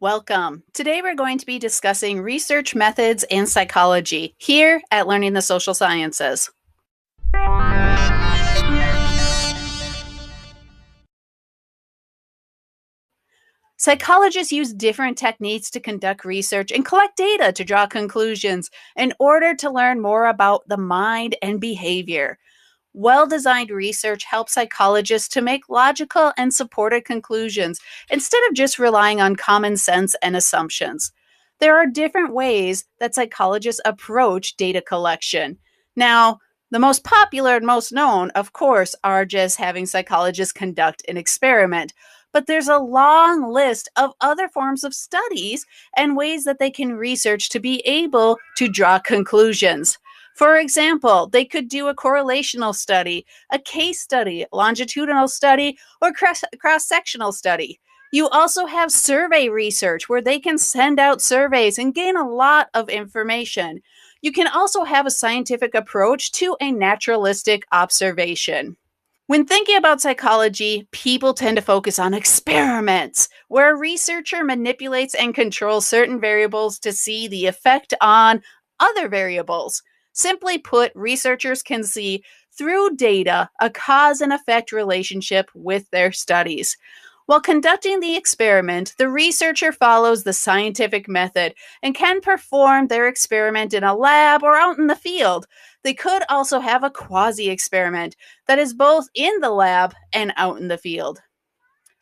Welcome. Today we're going to be discussing research methods in psychology here at Learning the Social Sciences. Psychologists use different techniques to conduct research and collect data to draw conclusions in order to learn more about the mind and behavior. Well-designed research helps psychologists to make logical and supported conclusions instead of just relying on common sense and assumptions. There are different ways that psychologists approach data collection. Now, the most popular and most known, of course, are just having psychologists conduct an experiment. But there's a long list of other forms of studies and ways that they can research to be able to draw conclusions. For example, they could do a correlational study, a case study, longitudinal study, or cross-sectional study. You also have survey research where they can send out surveys and gain a lot of information. You can also have a scientific approach to a naturalistic observation. When thinking about psychology, people tend to focus on experiments, where a researcher manipulates and controls certain variables to see the effect on other variables. Simply put, researchers can see through data a cause and effect relationship with their studies. While conducting the experiment, the researcher follows the scientific method and can perform their experiment in a lab or out in the field. They could also have a quasi-experiment that is both in the lab and out in the field.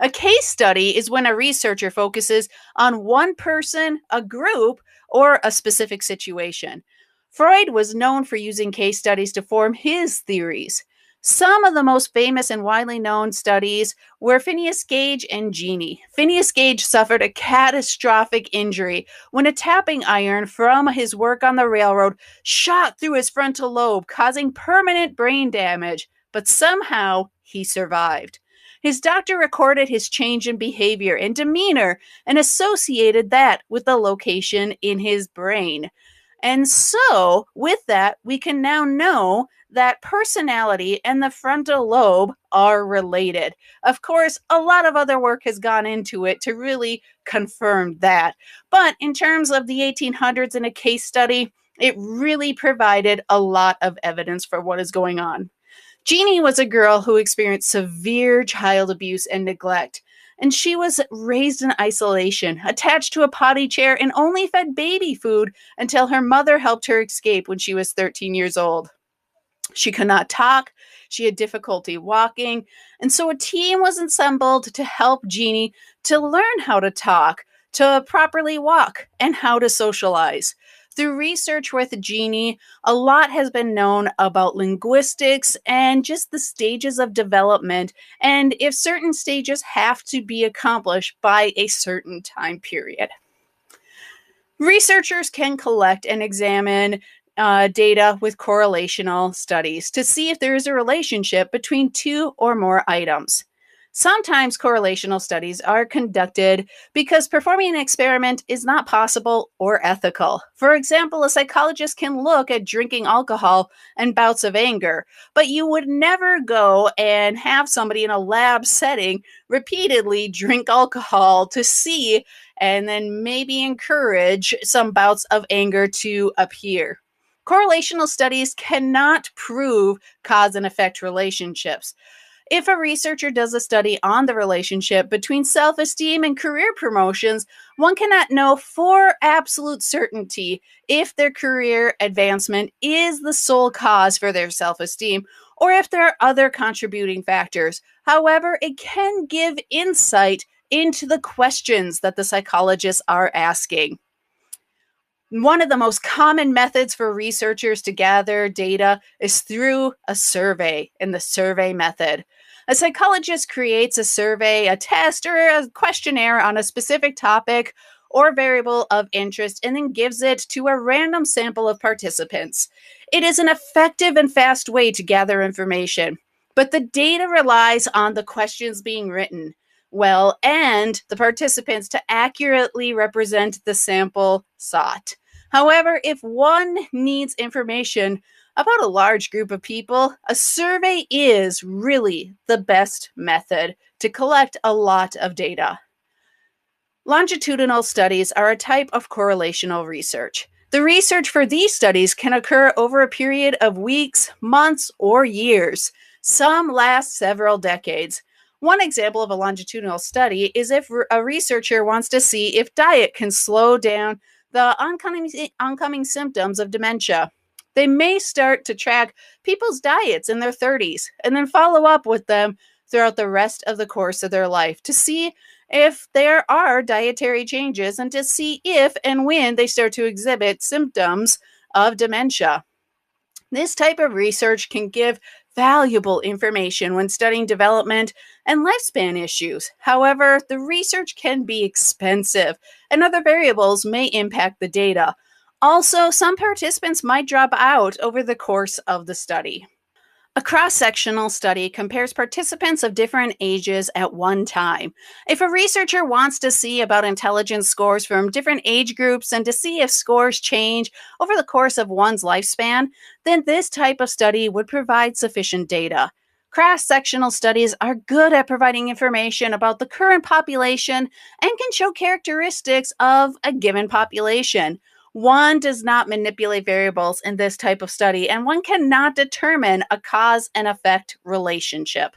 A case study is when a researcher focuses on one person, a group, or a specific situation. Freud was known for using case studies to form his theories. Some of the most famous and widely known studies were Phineas Gage and Genie. Phineas Gage suffered a catastrophic injury when a tapping iron from his work on the railroad shot through his frontal lobe, causing permanent brain damage, but somehow he survived. His doctor recorded his change in behavior and demeanor and associated that with the location in his brain. And so, with that, we can now know that personality and the frontal lobe are related. Of course, a lot of other work has gone into it to really confirm that. But in terms of the 1800s in a case study, it really provided a lot of evidence for what is going on. Jeannie was a girl who experienced severe child abuse and neglect, and she was raised in isolation, attached to a potty chair, and only fed baby food until her mother helped her escape when she was 13 years old. She could not talk, she had difficulty walking, and so a team was assembled to help Jeannie to learn how to talk, to properly walk, and how to socialize. Through research with Jeannie, a lot has been known about linguistics and just the stages of development, and if certain stages have to be accomplished by a certain time period. Researchers can collect and examine data with correlational studies to see if there is a relationship between two or more items. Sometimes correlational studies are conducted because performing an experiment is not possible or ethical. For example, a psychologist can look at drinking alcohol and bouts of anger, but you would never go and have somebody in a lab setting repeatedly drink alcohol to see and then maybe encourage some bouts of anger to appear. Correlational studies cannot prove cause and effect relationships. If a researcher does a study on the relationship between self-esteem and career promotions, one cannot know for absolute certainty if their career advancement is the sole cause for their self-esteem or if there are other contributing factors. However, it can give insight into the questions that the psychologists are asking. One of the most common methods for researchers to gather data is through a survey and the survey method. A psychologist creates a survey, a test, or a questionnaire on a specific topic or variable of interest and then gives it to a random sample of participants. It is an effective and fast way to gather information, but the data relies on the questions being written well and the participants to accurately represent the sample sought. However, if one needs information about a large group of people, a survey is really the best method to collect a lot of data. Longitudinal studies are a type of correlational research. The research for these studies can occur over a period of weeks, months, or years. Some last several decades. One example of a longitudinal study is if a researcher wants to see if diet can slow down the oncoming symptoms of dementia. They may start to track people's diets in their 30s and then follow up with them throughout the rest of the course of their life to see if there are dietary changes and to see if and when they start to exhibit symptoms of dementia. This type of research can give valuable information when studying development and lifespan issues. However, the research can be expensive and other variables may impact the data. Also, some participants might drop out over the course of the study. A cross-sectional study compares participants of different ages at one time. If a researcher wants to see about intelligence scores from different age groups and to see if scores change over the course of one's lifespan, then this type of study would provide sufficient data. Cross-sectional studies are good at providing information about the current population and can show characteristics of a given population. One does not manipulate variables in this type of study, and one cannot determine a cause and effect relationship.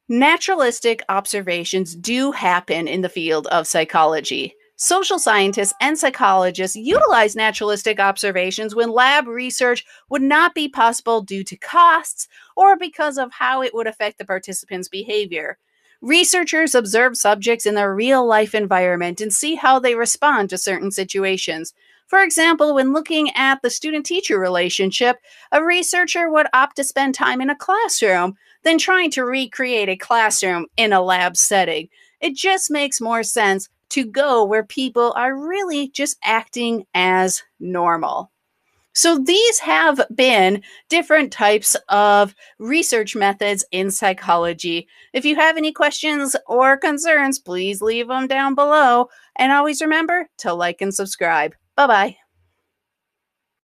Naturalistic observations do happen in the field of psychology. Social scientists and psychologists utilize naturalistic observations when lab research would not be possible due to costs or because of how it would affect the participants' behavior. Researchers observe subjects in their real life environment and see how they respond to certain situations. For example, when looking at the student-teacher relationship, a researcher would opt to spend time in a classroom than trying to recreate a classroom in a lab setting. It just makes more sense to go where people are really just acting as normal. So these have been different types of research methods in psychology. If you have any questions or concerns, please leave them down below. And always remember to like and subscribe. Bye-bye.